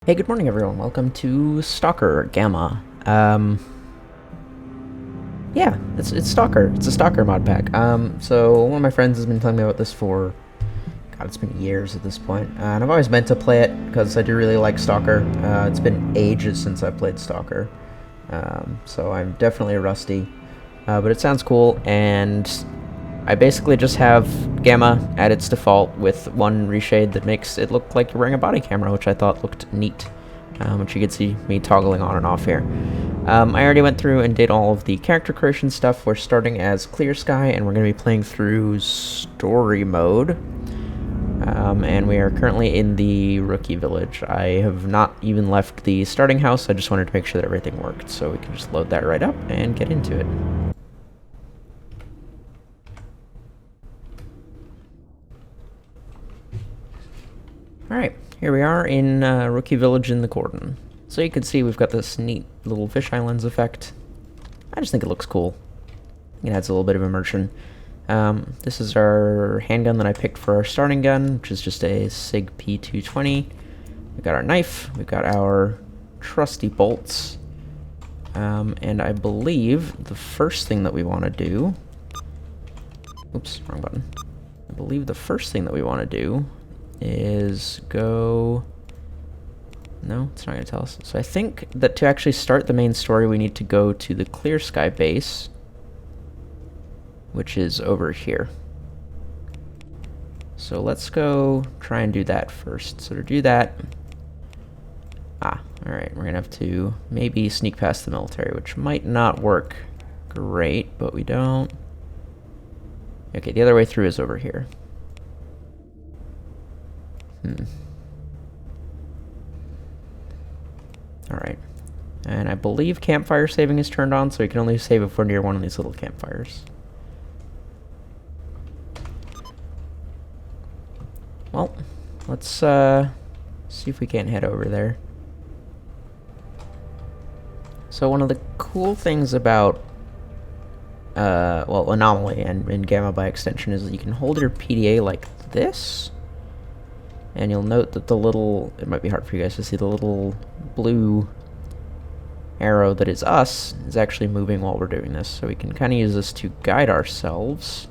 Hey, good morning, everyone. Welcome to Stalker Gamma. Yeah, it's Stalker. It's a Stalker mod pack. So one of my friends has been telling me about this for, God, it's been years at this point. And I've always meant to play it because I do really like Stalker. It's been ages since I played Stalker. So I'm definitely rusty. But it sounds cool, and I basically just have Gamma at its default with one reshade that makes it look like you're wearing a body camera, which I thought looked neat, which you could see me toggling on and off here. I already went through and did all of the character creation stuff. We're starting as Clear Sky, and we're going to be playing through story mode. And we are currently in the rookie village. I have not even left the starting house. I just wanted to make sure that everything worked, so we can just load that right up and get into it. Alright, here we are in Rookie Village in the Cordon. So you can see we've got this neat little fish islands effect. I just think it looks cool. It adds a little bit of immersion. This is our handgun that I picked for our starting gun, which is just a SIG P220. We've got our knife, we've got our trusty bolts, and I believe the first thing that we want to do... Oops, wrong button. I believe the first thing that we want to do is go... No, it's not going to tell us. So I think that to actually start the main story, we need to go to the Clear Sky base, which is over here. So let's go try and do that first. So to do that... alright, we're going to have to maybe sneak past the military, which might not work great, but we don't... Okay, the other way through is over here. Alright. And I believe campfire saving is turned on, so we can only save if we're near one of these little campfires. Well, let's see if we can't head over there. So one of the cool things about well, Anomaly and Gamma by extension is that you can hold your PDA like this, and you'll note that the little, it might be hard for you guys to see, the little blue arrow that is us is actually moving while we're doing this, so we can kind of use this to guide ourselves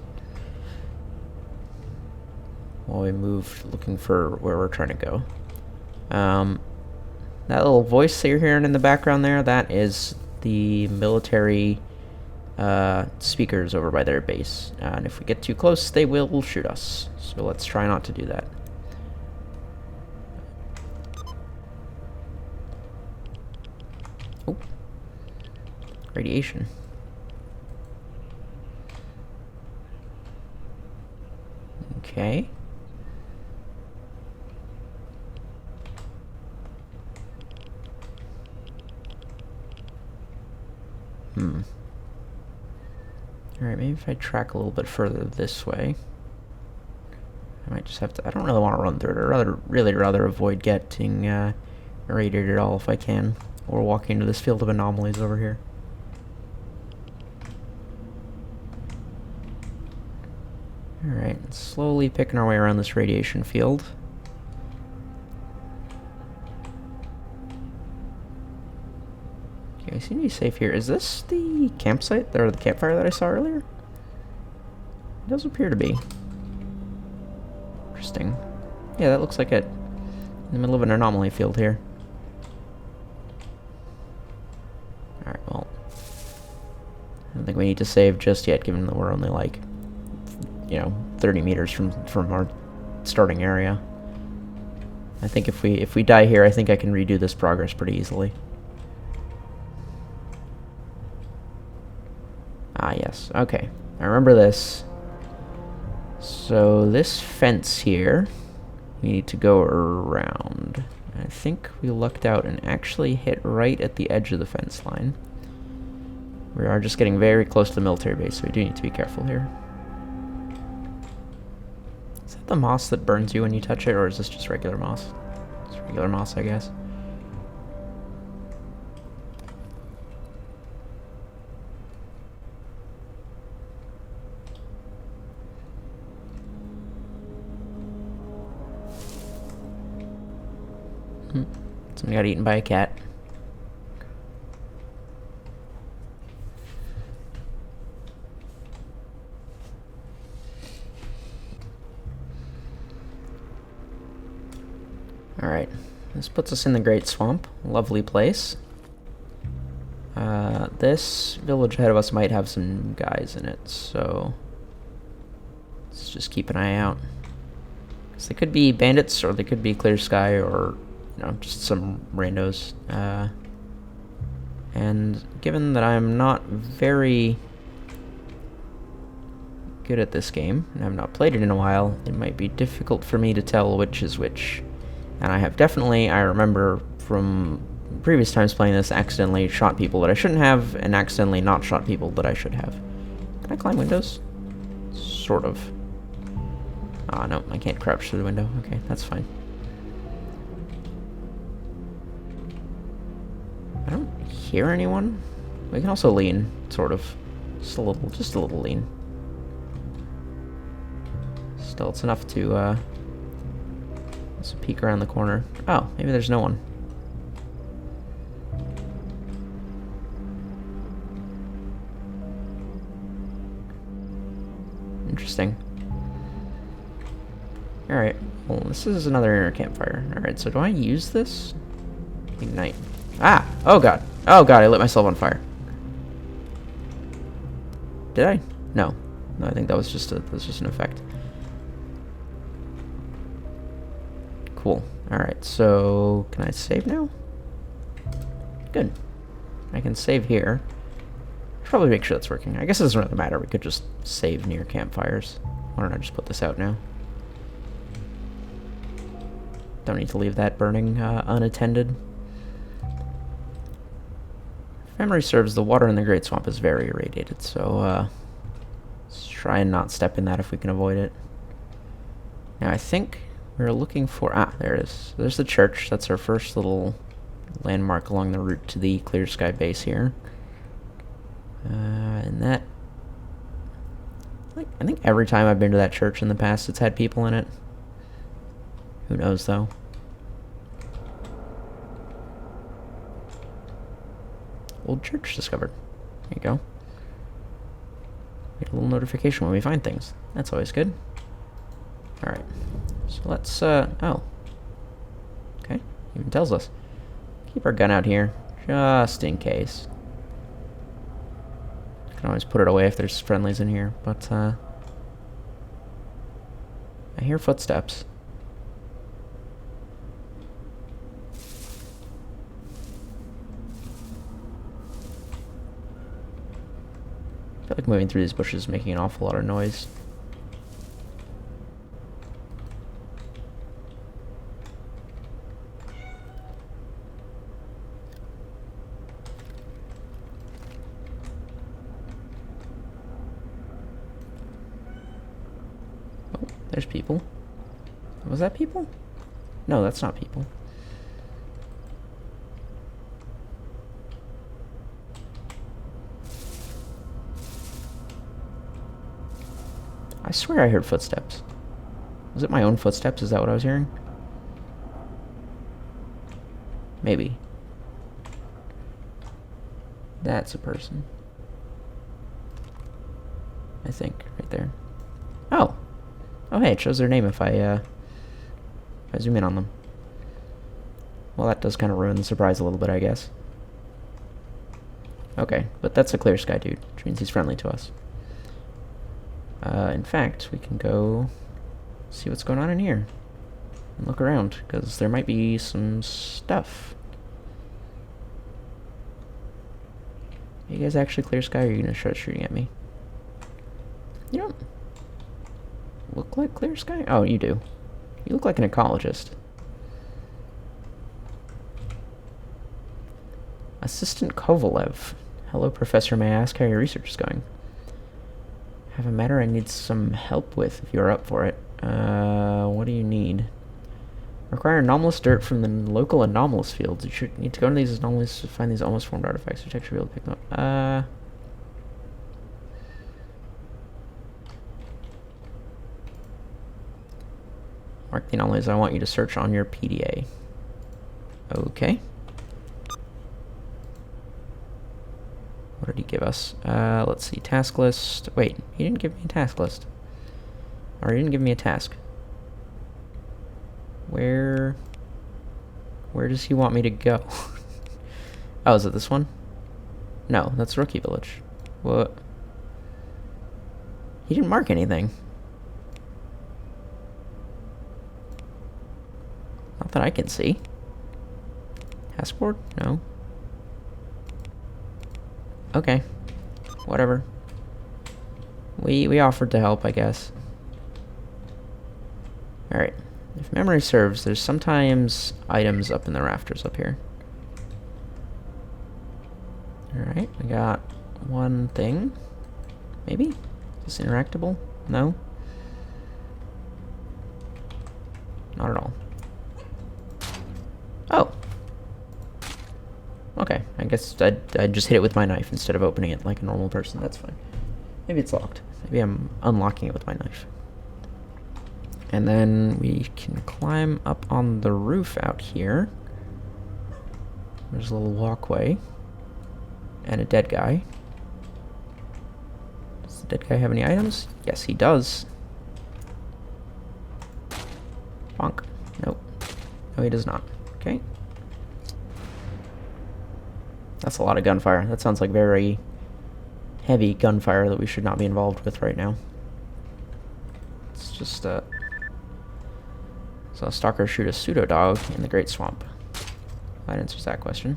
while we move, looking for where we're trying to go. That little voice that you're hearing in the background there, that is the military speakers over by their base, and if we get too close, they will shoot us, so let's try not to do that. Oh, radiation. Okay. Alright, maybe if I track a little bit further this way. I might just have to... I don't really want to run through it. I'd really rather avoid getting irradiated at all if I can. Or walking into this field of anomalies over here. Alright, slowly picking our way around this radiation field. Okay, I seem to be safe here. Is this the campsite, or the campfire that I saw earlier? It does appear to be. Interesting. Yeah, that looks like it. In the middle of an anomaly field here. Alright, well. I don't think we need to save just yet, given that we're only like, 30 meters from our starting area. I think if we die here, I think I can redo this progress pretty easily. Ah, yes. Okay. I remember this. So this fence here, we need to go around. I think we lucked out and actually hit right at the edge of the fence line. We are just getting very close to the military base, so we do need to be careful here. Is that the moss that burns you when you touch it, or is this just regular moss? It's regular moss, I guess. Some I got eaten by a cat. Alright, this puts us in the Great Swamp. Lovely place. This village ahead of us might have some guys in it, so let's just keep an eye out. Because they could be bandits, or they could be Clear Sky, or, you know, just some randos. And given that I'm not very good at this game, and I've not played it in a while, it might be difficult for me to tell which is which. And I have definitely, I remember from previous times playing this, accidentally shot people that I shouldn't have, and accidentally not shot people that I should have. Can I climb windows? Sort of. Ah, no, I can't crouch through the window. Okay, that's fine. I don't hear anyone. We can also lean, sort of. Just a little lean. Still, it's enough to, let's peek around the corner. Oh, maybe there's no one. Interesting. Alright, well, this is another inner campfire. Alright, so do I use this? Ignite. Ah! Oh god! Oh god, I lit myself on fire. Did I? No. No, I think that was just an effect. Cool. Alright, so can I save now? Good. I can save here. Should probably make sure that's working. I guess it doesn't really matter. We could just save near campfires. Why don't I just put this out now? Don't need to leave that burning unattended. If memory serves, the water in the Great Swamp is very irradiated, so let's try and not step in that if we can avoid it. Now I think we're looking for... Ah, there it is. There's the church. That's our first little landmark along the route to the Clear Sky base here. And that... I think every time I've been to that church in the past, it's had people in it. Who knows, though? Old church discovered. There you go. Get a little notification when we find things. That's always good. Alright. So let's, oh. Okay. Even tells us. Keep our gun out here, just in case. Can always put it away if there's friendlies in here, but, I hear footsteps. I feel like moving through these bushes is making an awful lot of noise. Oh, there's people. Was that people? No, that's not people. I swear I heard footsteps. Was it my own footsteps? Is that what I was hearing? Maybe. That's a person. I think, right there. Oh! Oh hey, it shows their name if I zoom in on them. Well, that does kind of ruin the surprise a little bit, I guess. Okay, but that's a Clear Sky dude, which means he's friendly to us. In fact, we can go see what's going on in here and look around, because there might be some stuff. Are you guys actually Clear Sky, or are you gonna start shooting at me? You don't look like Clear Sky? Oh, you do. You look like an ecologist. Assistant Kovalev. Hello, Professor. May I ask how your research is going? Have a matter I need some help with, if you're up for it. What do you need? Require anomalous dirt from the local anomalous fields. You should need to go into these anomalies to find these almost formed artifacts. Your tech should be able to pick them up. Mark the anomalies I want you to search on your PDA. Okay. What did he give us? Let's see. Task list. Wait, he didn't give me a task list. Or he didn't give me a task. Where does he want me to go? Oh, is it this one? No, that's Rookie Village. What? He didn't mark anything. Not that I can see. Task board? No. Okay. Whatever. We offered to help, I guess. Alright. If memory serves, there's sometimes items up in the rafters up here. Alright, we got one thing. Maybe? Is this interactable? No? Not at all. Oh! Okay, I guess I'd just hit it with my knife instead of opening it like a normal person. That's fine. Maybe it's locked. Maybe I'm unlocking it with my knife. And then we can climb up on the roof out here. There's a little walkway. And a dead guy. Does the dead guy have any items? Yes, he does. Bonk. Nope. No, he does not. Okay. That's a lot of gunfire. That sounds like very heavy gunfire that we should not be involved with right now. It's just, so a stalker shoot a pseudo dog in the Great Swamp. That answers that question.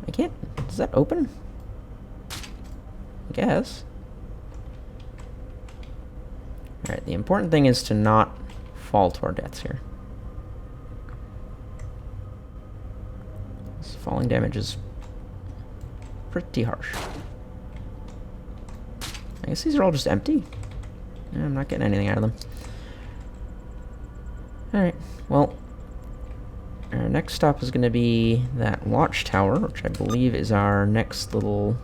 I can't. Does that open? I guess. Alright, the important thing is to not fall to our deaths here. This falling damage is pretty harsh. I guess these are all just empty. Yeah, I'm not getting anything out of them. Alright, well, our next stop is going to be that watchtower, which I believe is our next little...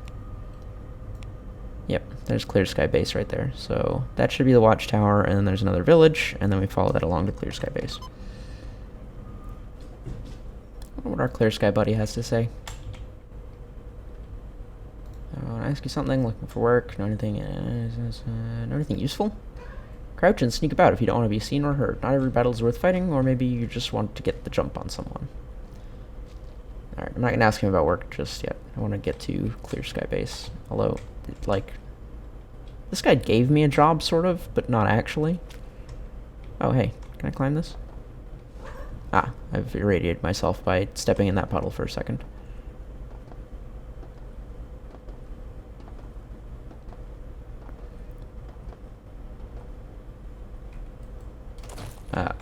Yep, there's Clear Sky Base right there. So that should be the watchtower, and then there's another village, and then we follow that along to Clear Sky Base. I wonder what our Clear Sky buddy has to say. I want to ask you something, looking for work, know anything useful? Crouch and sneak about if you don't want to be seen or heard. Not every battle is worth fighting, or maybe you just want to get the jump on someone. Alright, I'm not going to ask him about work just yet. I want to get to Clear Sky Base. Although, like, this guy gave me a job, sort of, but not actually. Oh, hey, can I climb this? Ah, I've irradiated myself by stepping in that puddle for a second.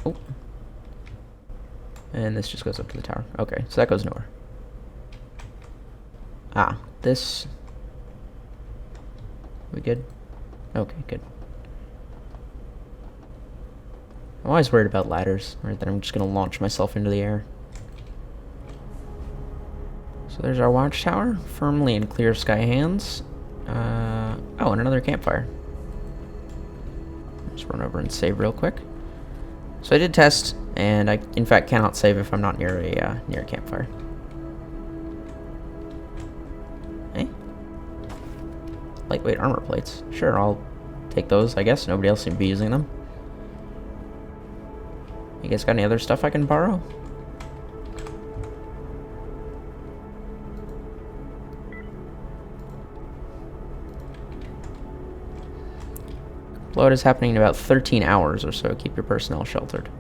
Oh. And this just goes up to the tower. Okay, so that goes nowhere. Ah, this... We good? Okay, good. I'm always worried about ladders, or that I'm just going to launch myself into the air. So there's our watchtower, firmly in Clear Sky hands. Oh, and another campfire. Just run over and save real quick. So I did test, and I, in fact, cannot save if I'm not near a campfire. Hey? Lightweight armor plates. Sure, I'll take those, I guess. Nobody else seems to be using them. You guys got any other stuff I can borrow? Blowout is happening in about 13 hours or so. Keep your personnel sheltered.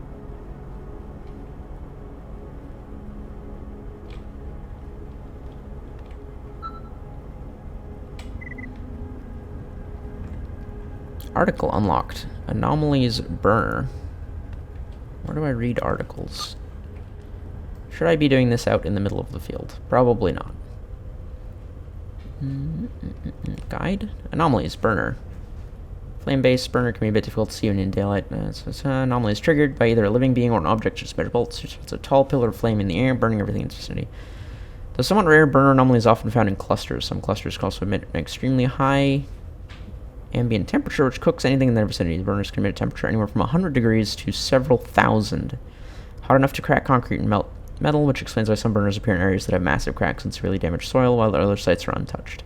Article unlocked. Anomalies burner. Where do I read articles? Should I be doing this out in the middle of the field? Probably not. Guide? Anomalies burner. Flame-based burner can be a bit difficult to see when in daylight. Anomaly is triggered by either a living being or an object just measure bolts. It's a tall pillar of flame in the air, burning everything in its vicinity. Though somewhat rare, burner anomaly is often found in clusters. Some clusters can also emit an extremely high ambient temperature, which cooks anything in their vicinity. The burners can emit a temperature anywhere from 100 degrees to several thousand. Hot enough to crack concrete and melt metal, which explains why some burners appear in areas that have massive cracks and severely damaged soil, while other sites are untouched.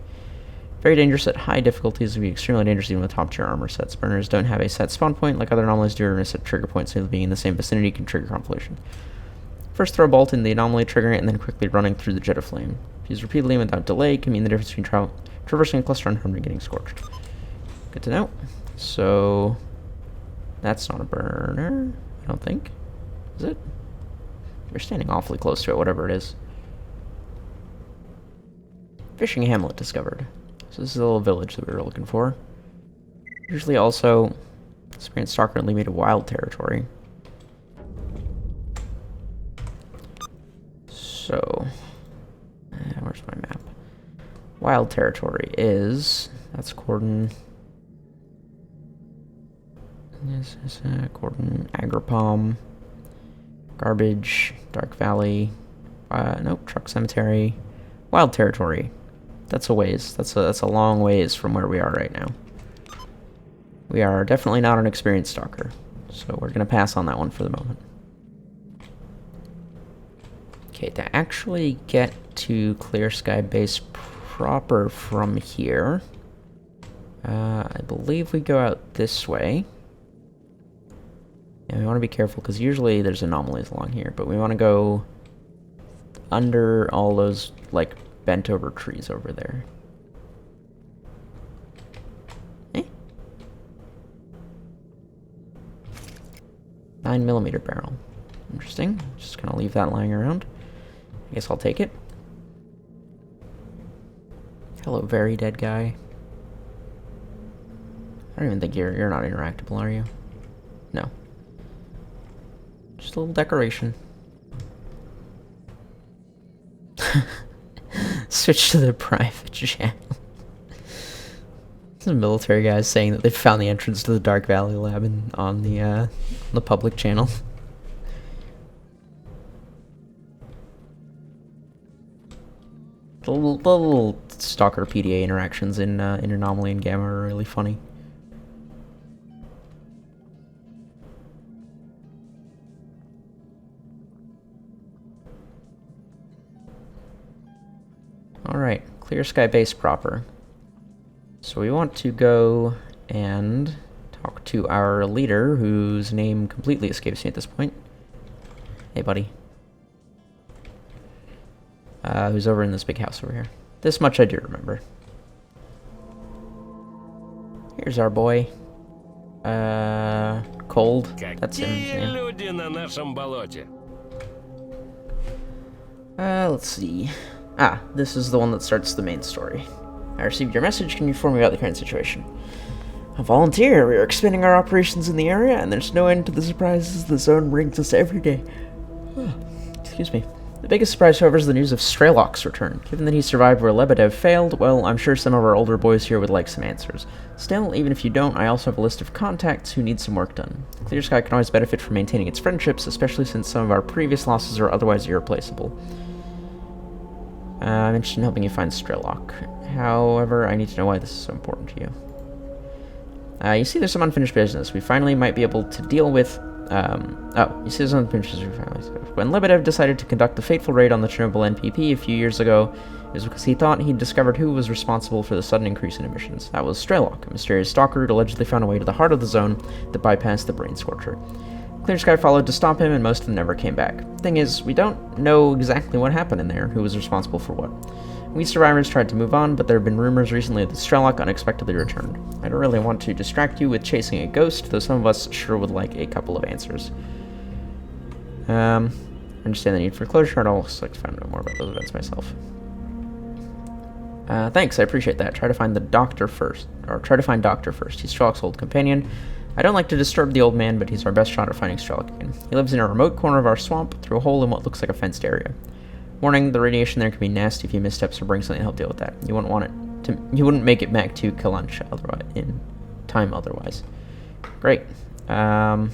Very dangerous at high difficulties, would be extremely dangerous even with top-tier armor sets. Burners don't have a set spawn point like other anomalies do, or a set trigger point, so being in the same vicinity can trigger compilation. First throw a bolt in the anomaly, triggering it, and then quickly running through the jet of flame. If used repeatedly and without delay, can mean the difference between traversing a cluster unharmed and getting scorched. Good to know. So, that's not a burner, I don't think. Is it? You're standing awfully close to it, whatever it is. Fishing hamlet discovered. So this is a little village that we were looking for. Usually also, experience S.T.A.L.K.E.R lead me to wild territory. So, where's my map? Wild territory is, that's Cordon. This is Cordon, Agripalm, Garbage, Dark Valley, nope, Truck Cemetery, Wild Territory. That's a ways. That's a long ways from where we are right now. We are definitely not an experienced stalker, so we're gonna pass on that one for the moment. Okay, to actually get to Clear Sky Base proper from here, I believe we go out this way. And we want to be careful, because usually there's anomalies along here, but we want to go under all those, like, bent-over trees over there. Eh? 9mm barrel. Interesting. Just gonna leave that lying around. I guess I'll take it. Hello, very dead guy. I don't even think you're not interactable, are you? No. Just a little decoration. Switch to the private channel. Some military guys saying that they found the entrance to the Dark Valley lab on the public channel. The little Stalker PDA interactions in Anomaly and Gamma are really funny. Alright, Clear Sky Base proper. So we want to go and talk to our leader, whose name completely escapes me at this point. Hey, buddy. Who's over in this big house over here. This much I do remember. Here's our boy. Cold. That's him. Yeah. Let's see. Ah, this is the one that starts the main story. I received your message. Can you inform me about the current situation? A volunteer. We are expanding our operations in the area, and there's no end to the surprises the zone brings us every day. Excuse me. The biggest surprise, however, is the news of S.T.A.L.K.E.R's return. Given that he survived where Lebedev failed, well, I'm sure some of our older boys here would like some answers. Still, even if you don't, I also have a list of contacts who need some work done. Clear Sky can always benefit from maintaining its friendships, especially since some of our previous losses are otherwise irreplaceable. I'm interested in helping you find S.T.A.L.K.E.R. However, I need to know why this is so important to you. You see there's some unfinished business. We finally might be able to deal with... you see there's some unfinished business. When Lebedev decided to conduct the fateful raid on the Chernobyl NPP a few years ago, it was because he thought he'd discovered who was responsible for the sudden increase in emissions. That was S.T.A.L.K.E.R, a mysterious stalker who'd allegedly found a way to the heart of the zone that bypassed the brain scorcher. Clear Sky followed to stop him, and most of them never came back. Thing is, we don't know exactly what happened in there, who was responsible for what. We survivors tried to move on, but there have been rumors recently that S.T.A.L.K.E.R unexpectedly returned. I don't really want to distract you with chasing a ghost, though some of us sure would like a couple of answers. I understand the need for closure, and I'd also like to find out more about those events myself. Thanks, I appreciate that. Try to find the doctor first. Or try to find Doctor first. He's S.T.A.L.K.E.'s old companion. I don't like to disturb the old man, but he's our best shot at finding S.T.A.L.K.E.R again. He lives in a remote corner of our swamp, through a hole in what looks like a fenced area. Warning, the radiation there can be nasty if you missteps or bring something to help deal with that. You wouldn't want it to... You wouldn't make it back to Kalanch otherwise, in time otherwise. Great. Alright,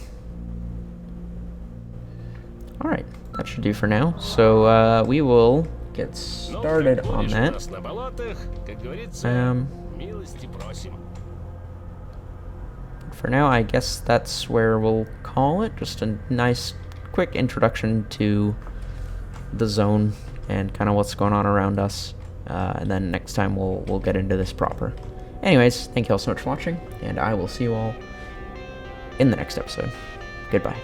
that should do for now. So, we will get started on that. For now, I guess that's where we'll call it. Just a nice, quick introduction to the zone and kind of what's going on around us. And then next time we'll get into this proper. Anyways, thank you all so much for watching, and I will see you all in the next episode. Goodbye.